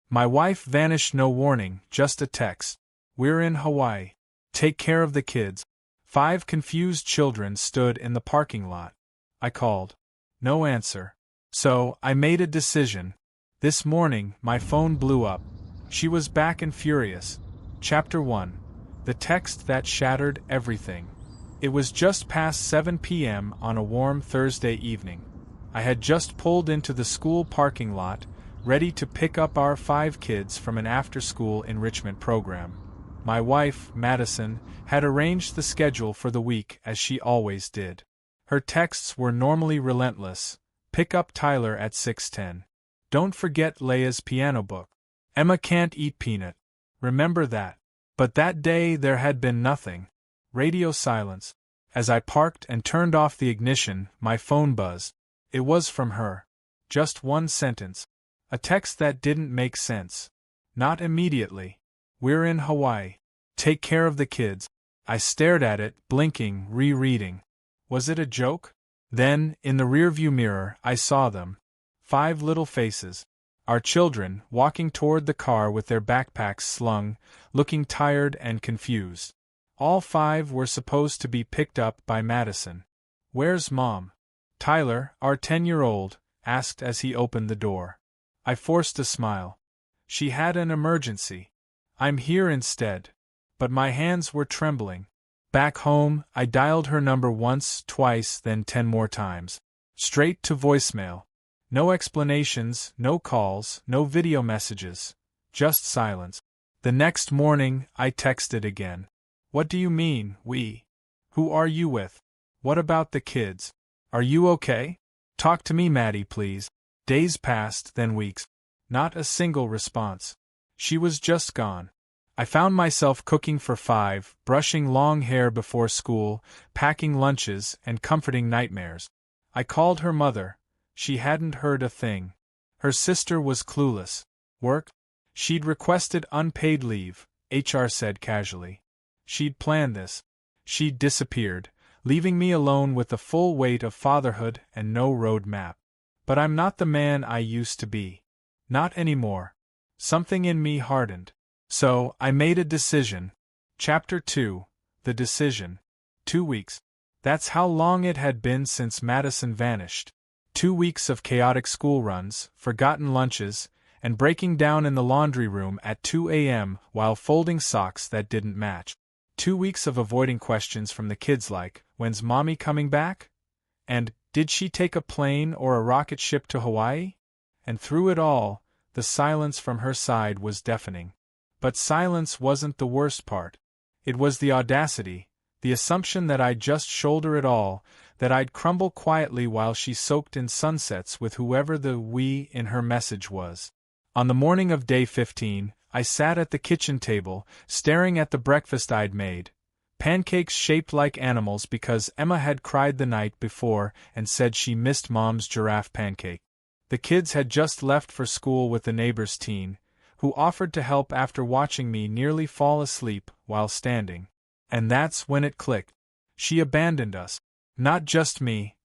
My wife vanished, no warning, just a text. We're in Hawaii. Take care of the kids. 5 confused children stood in the parking lot. I called. No answer. So, I made a decision. This morning, my phone blew up. She was back and furious. Chapter 1. The text that shattered everything. It was just past 7 p.m. on a warm Thursday evening. I had just pulled into the school parking lot, ready to pick up our 5 kids from an after-school enrichment program. My wife, Madison, had arranged the schedule for the week as she always did. Her texts were normally relentless. Pick up Tyler at 6:10. Don't forget Leia's piano book. Emma can't eat peanut. Remember that. But that day there had been nothing. Radio silence. As I parked and turned off the ignition, my phone buzzed. It was from her. Just one sentence. A text that didn't make sense. Not immediately. We're in Hawaii. Take care of the kids. I stared at it, blinking, rereading. Was it a joke? Then, in the rearview mirror, I saw them. 5 little faces. Our children, walking toward the car with their backpacks slung, looking tired and confused. All 5 were supposed to be picked up by Madison. Where's Mom? Tyler, our 10-year-old, asked as he opened the door. I forced a smile. She had an emergency. I'm here instead. But my hands were trembling. Back home, I dialed her number once, twice, then 10 more times. Straight to voicemail. No explanations, no calls, no video messages. Just silence. The next morning, I texted again. What do you mean, we? Who are you with? What about the kids? Are you okay? Talk to me, Maddie, please. Days passed, then weeks. Not a single response. She was just gone. I found myself cooking for 5, brushing long hair before school, packing lunches, and comforting nightmares. I called her mother. She hadn't heard a thing. Her sister was clueless. Work? She'd requested unpaid leave, HR said casually. She'd planned this. She'd disappeared, leaving me alone with the full weight of fatherhood and no road map. But I'm not the man I used to be. Not anymore. Something in me hardened. So, I made a decision. Chapter 2. The Decision. 2 weeks. That's how long it had been since Madison vanished. 2 weeks of chaotic school runs, forgotten lunches, and breaking down in the laundry room at 2 a.m. while folding socks that didn't match. 2 weeks of avoiding questions from the kids like, when's Mommy coming back? And, did she take a plane or a rocket ship to Hawaii? And through it all, the silence from her side was deafening. But silence wasn't the worst part. It was the audacity, the assumption that I'd just shoulder it all, that I'd crumble quietly while she soaked in sunsets with whoever the we in her message was. On the morning of day 15, I sat at the kitchen table, staring at the breakfast I'd made. Pancakes shaped like animals because Emma had cried the night before and said she missed Mom's giraffe pancake. The kids had just left for school with the neighbor's teen, who offered to help after watching me nearly fall asleep while standing. And that's when it clicked. She abandoned us. Not just me.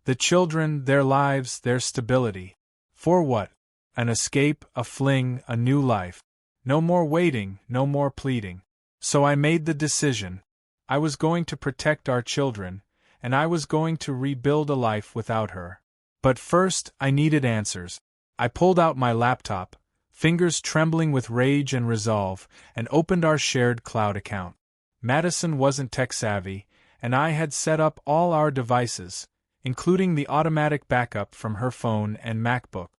The children, their lives, their stability. For what? An escape, a fling, a new life. No more waiting, no more pleading. So I made the decision. I was going to protect our children, and I was going to rebuild a life without her. But first, I needed answers. I pulled out my laptop, fingers trembling with rage and resolve, and opened our shared cloud account. Madison wasn't tech-savvy, and I had set up all our devices, including the automatic backup from her phone and MacBook.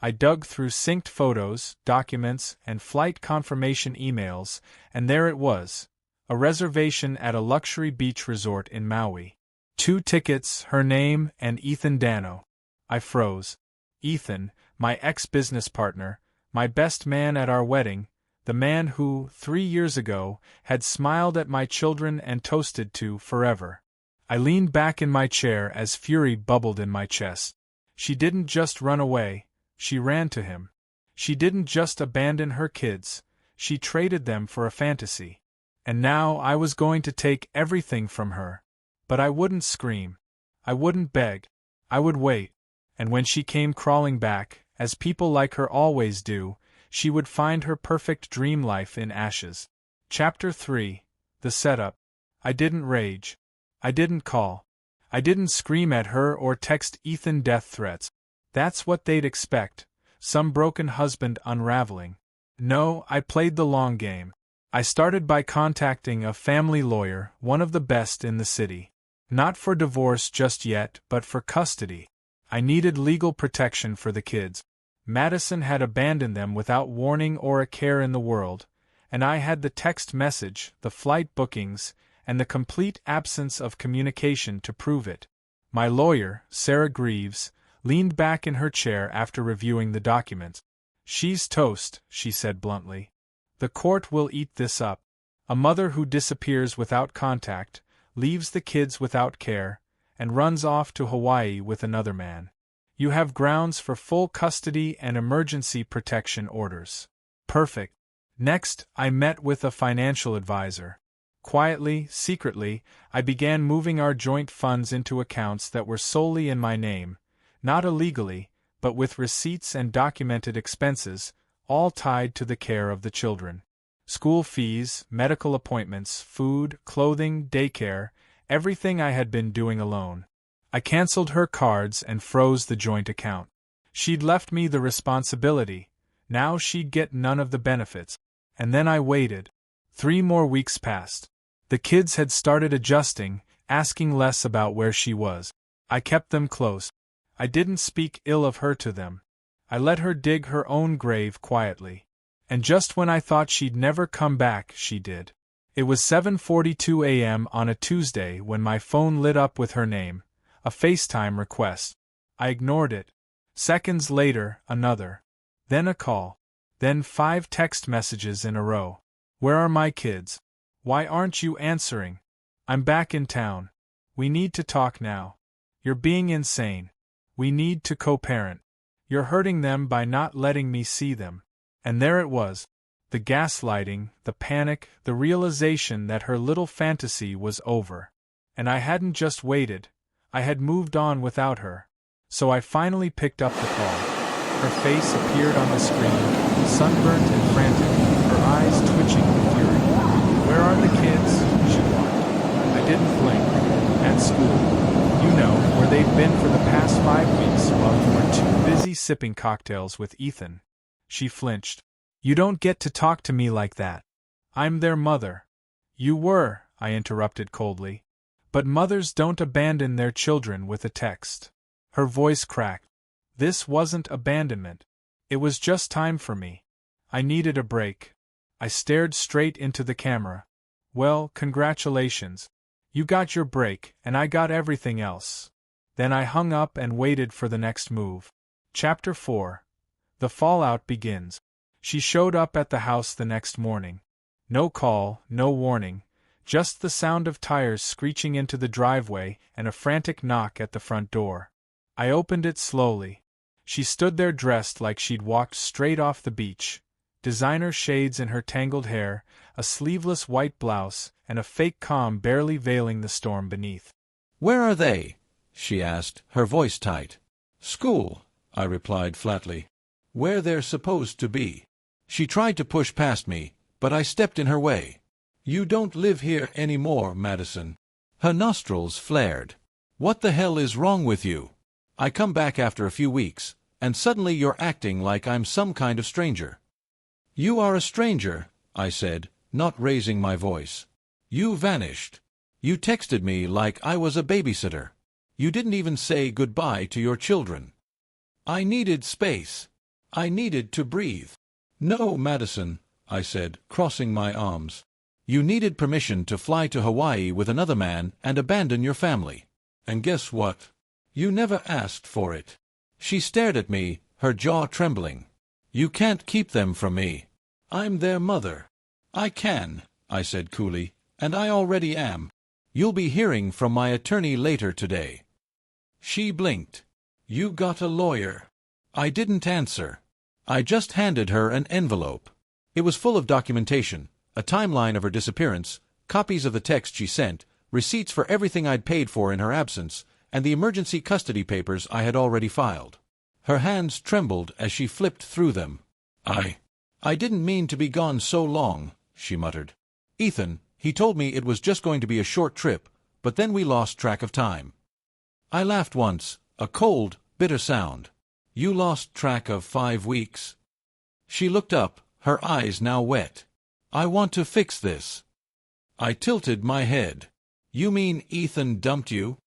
I dug through synced photos, documents, and flight confirmation emails, and there it was, a reservation at a luxury beach resort in Maui. 2 tickets, her name, and Ethan Dano. I froze. Ethan, my ex-business partner, my best man at our wedding, the man who, 3 years ago, had smiled at my children and toasted to forever. I leaned back in my chair as fury bubbled in my chest. She didn't just run away. She ran to him. She didn't just abandon her kids, she traded them for a fantasy. And now I was going to take everything from her. But I wouldn't scream. I wouldn't beg. I would wait. And when she came crawling back, as people like her always do, she would find her perfect dream life in ashes. Chapter 3. The Setup. I didn't rage. I didn't call. I didn't scream at her or text Ethan death threats. That's what they'd expect, some broken husband unraveling. No, I played the long game. I started by contacting a family lawyer, one of the best in the city. Not for divorce just yet, but for custody. I needed legal protection for the kids. Madison had abandoned them without warning or a care in the world, and I had the text message, the flight bookings, and the complete absence of communication to prove it. My lawyer, Sarah Greaves, leaned back in her chair after reviewing the documents. "She's toast," she said bluntly. "The court will eat this up. A mother who disappears without contact, leaves the kids without care, and runs off to Hawaii with another man. You have grounds for full custody and emergency protection orders." Perfect. Next, I met with a financial advisor. Quietly, secretly, I began moving our joint funds into accounts that were solely in my name, not illegally, but with receipts and documented expenses, all tied to the care of the children. School fees, medical appointments, food, clothing, daycare, everything I had been doing alone. I canceled her cards and froze the joint account. She'd left me the responsibility, now she'd get none of the benefits. And then I waited. 3 more weeks passed. The kids had started adjusting, asking less about where she was. I kept them close. I didn't speak ill of her to them. I let her dig her own grave quietly. And just when I thought she'd never come back, she did. It was 7:42 a.m. on a Tuesday when my phone lit up with her name, a FaceTime request. I ignored it. Seconds later, another. Then a call. Then 5 text messages in a row. "Where are my kids? Why aren't you answering? I'm back in town. We need to talk now. You're being insane. We need to co-parent. You're hurting them by not letting me see them." And there it was. The gaslighting, the panic, the realization that her little fantasy was over. And I hadn't just waited, I had moved on without her. So I finally picked up the call. Her face appeared on the screen, sunburnt and frantic, her eyes twitching with fury. "Where are the kids?" she whined. I didn't blink. "At school. You know, where they've been for the past 5 weeks while you were too busy sipping cocktails with Ethan." She flinched. "You don't get to talk to me like that. I'm their mother." "You were," I interrupted coldly. "But mothers don't abandon their children with a text." Her voice cracked. This wasn't abandonment. It was just time for me. I needed a break. I stared straight into the camera. "Well, congratulations. You got your break, and I got everything else." Then I hung up and waited for the next move. Chapter 4. The fallout begins. She showed up at the house the next morning. No call, no warning, just the sound of tires screeching into the driveway and a frantic knock at the front door. I opened it slowly. She stood there dressed like she'd walked straight off the beach. Designer shades in her tangled hair, a sleeveless white blouse, and a fake calm barely veiling the storm beneath. "Where are they?" she asked, her voice tight. "School," I replied flatly. "Where they're supposed to be." She tried to push past me, but I stepped in her way. "You don't live here anymore, Madison." Her nostrils flared. "What the hell is wrong with you? I come back after a few weeks, and suddenly you're acting like I'm some kind of stranger." "You are a stranger," I said, not raising my voice. "You vanished. You texted me like I was a babysitter. You didn't even say goodbye to your children." "I needed space. I needed to breathe." "No, Madison," I said, crossing my arms. "You needed permission to fly to Hawaii with another man and abandon your family. And guess what? You never asked for it." She stared at me, her jaw trembling. "You can't keep them from me. I'm their mother." "I can," I said coolly, "and I already am. You'll be hearing from my attorney later today." She blinked. "You got a lawyer?" I didn't answer. I just handed her an envelope. It was full of documentation, a timeline of her disappearance, copies of the text she sent, receipts for everything I'd paid for in her absence, and the emergency custody papers I had already filed. Her hands trembled as she flipped through them. "I didn't mean to be gone so long," she muttered. "Ethan, he told me it was just going to be a short trip, but then we lost track of time." I laughed once, a cold, bitter sound. "You lost track of 5 weeks?" She looked up, her eyes now wet. "I want to fix this." I tilted my head. "You mean Ethan dumped you?"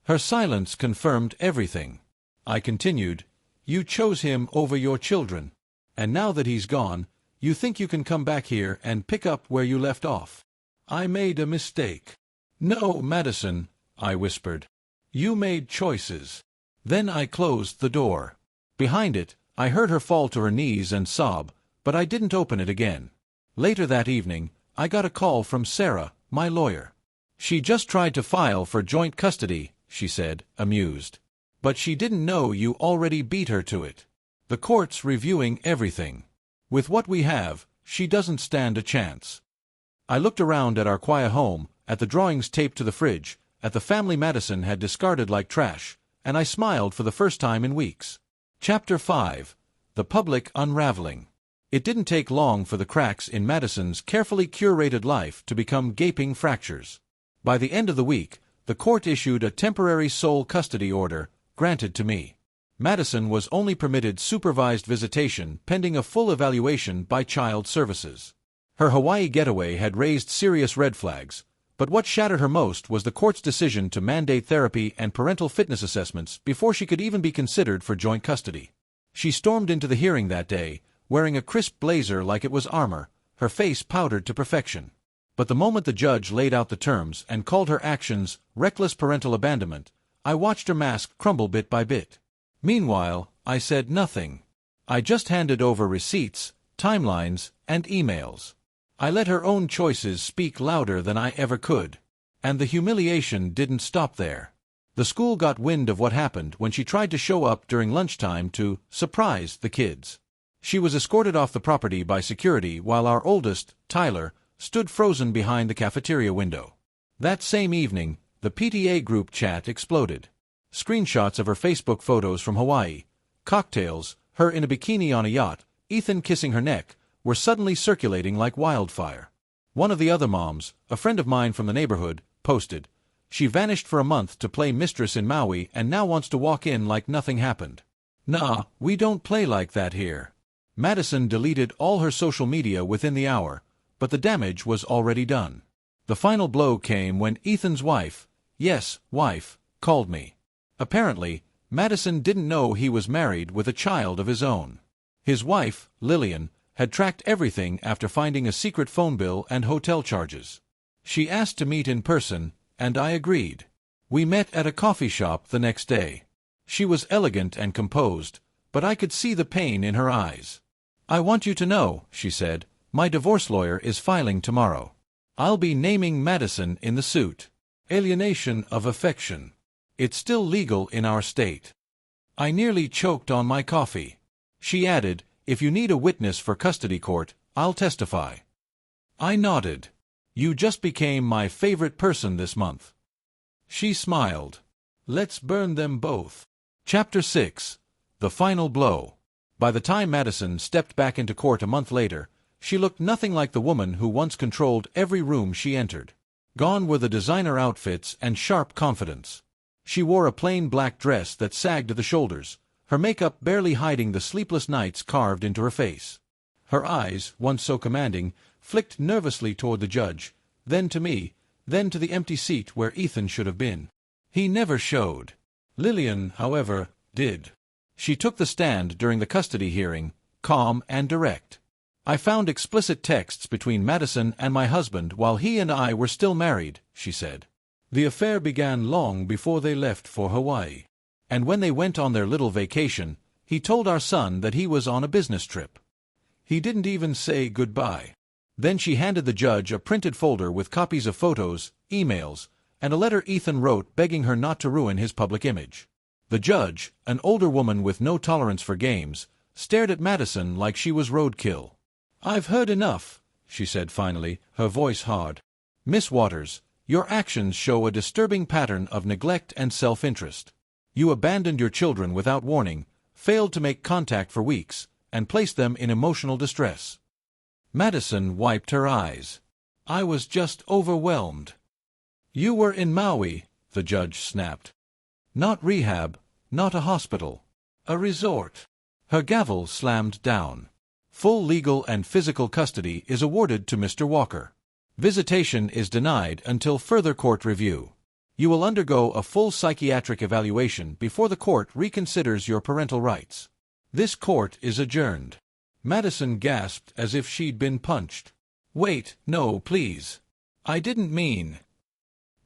Her silence confirmed everything. I continued, "You chose him over your children. And now that he's gone, you think you can come back here and pick up where you left off." "I made a mistake." "No, Madison," I whispered. "You made choices." Then I closed the door. Behind it, I heard her fall to her knees and sob, but I didn't open it again. Later that evening, I got a call from Sarah, my lawyer. "She just tried to file for joint custody," she said, amused. "But she didn't know you already beat her to it. The court's reviewing everything. With what we have, she doesn't stand a chance." I looked around at our quiet home, at the drawings taped to the fridge, at the family Madison had discarded like trash, and I smiled for the first time in weeks. Chapter 5. The Public Unraveling. It didn't take long for the cracks in Madison's carefully curated life to become gaping fractures. By the end of the week, the court issued a temporary sole custody order, granted to me. Madison was only permitted supervised visitation pending a full evaluation by Child Services. Her Hawaii getaway had raised serious red flags, but what shattered her most was the court's decision to mandate therapy and parental fitness assessments before she could even be considered for joint custody. She stormed into the hearing that day, wearing a crisp blazer like it was armor, her face powdered to perfection. But the moment the judge laid out the terms and called her actions reckless parental abandonment, I watched her mask crumble bit by bit. Meanwhile, I said nothing. I just handed over receipts, timelines, and emails. I let her own choices speak louder than I ever could. And the humiliation didn't stop there. The school got wind of what happened when she tried to show up during lunchtime to surprise the kids. She was escorted off the property by security while our oldest, Tyler, stood frozen behind the cafeteria window. That same evening, the PTA group chat exploded. Screenshots of her Facebook photos from Hawaii, cocktails, her in a bikini on a yacht, Ethan kissing her neck, were suddenly circulating like wildfire. One of the other moms, a friend of mine from the neighborhood, posted, "She vanished for a month to play mistress in Maui and now wants to walk in like nothing happened." Nah, we don't play like that here. Madison deleted all her social media within the hour, but the damage was already done. The final blow came when Ethan's wife, yes, wife, called me. Apparently, Madison didn't know he was married with a child of his own. His wife, Lillian, had tracked everything after finding a secret phone bill and hotel charges. She asked to meet in person, and I agreed. We met at a coffee shop the next day. She was elegant and composed, but I could see the pain in her eyes. "I want you to know," she said, "my divorce lawyer is filing tomorrow. I'll be naming Madison in the suit. Alienation of affection. It's still legal in our state." I nearly choked on my coffee. She added, "If you need a witness for custody court, I'll testify." I nodded. "You just became my favorite person this month." She smiled. "Let's burn them both." Chapter 6. The Final Blow. By the time Madison stepped back into court a month later, she looked nothing like the woman who once controlled every room she entered. Gone were the designer outfits and sharp confidence. She wore a plain black dress that sagged to the shoulders, her makeup barely hiding the sleepless nights carved into her face. Her eyes, once so commanding, flicked nervously toward the judge, then to me, then to the empty seat where Ethan should have been. He never showed. Lillian, however, did. She took the stand during the custody hearing, calm and direct. "I found explicit texts between Madison and my husband while he and I were still married," she said. "The affair began long before they left for Hawaii. And when they went on their little vacation, he told our son that he was on a business trip. He didn't even say goodbye." Then she handed the judge a printed folder with copies of photos, emails, and a letter Ethan wrote begging her not to ruin his public image. The judge, an older woman with no tolerance for games, stared at Madison like she was roadkill. "I've heard enough," she said finally, her voice hard. "Miss Waters, your actions show a disturbing pattern of neglect and self-interest. You abandoned your children without warning, failed to make contact for weeks, and placed them in emotional distress. Madison wiped her eyes. I was just overwhelmed. You were in Maui, the judge snapped. Not rehab, not a hospital. A resort. Her gavel slammed down. Full legal and physical custody is awarded to Mr. Walker. Visitation is denied until further court review. You will undergo a full psychiatric evaluation before the court reconsiders your parental rights. This court is adjourned. Madison gasped as if she'd been punched. Wait, no, please. I didn't mean.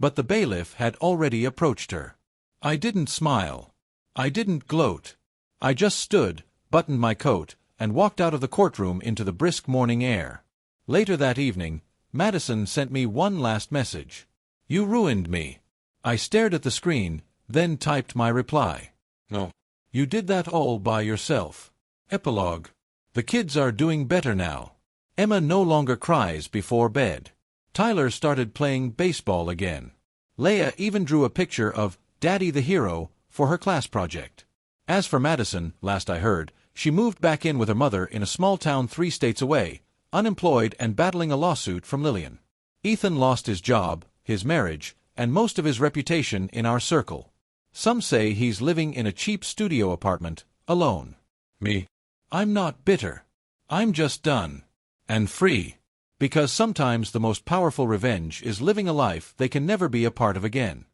But the bailiff had already approached her. I didn't smile. I didn't gloat. I just stood, buttoned my coat, and walked out of the courtroom into the brisk morning air. Later that evening, Madison sent me one last message. You ruined me. I stared at the screen, then typed my reply. No. You did that all by yourself. Epilogue. The kids are doing better now. Emma no longer cries before bed. Tyler started playing baseball again. Leia even drew a picture of Daddy the Hero for her class project. As for Madison, last I heard, she moved back in with her mother in a small town 3 states away, unemployed and battling a lawsuit from Lillian. Ethan lost his job, his marriage, and most of his reputation in our circle. Some say he's living in a cheap studio apartment, alone. Me? I'm not bitter. I'm just done. And free. Because sometimes the most powerful revenge is living a life they can never be a part of again.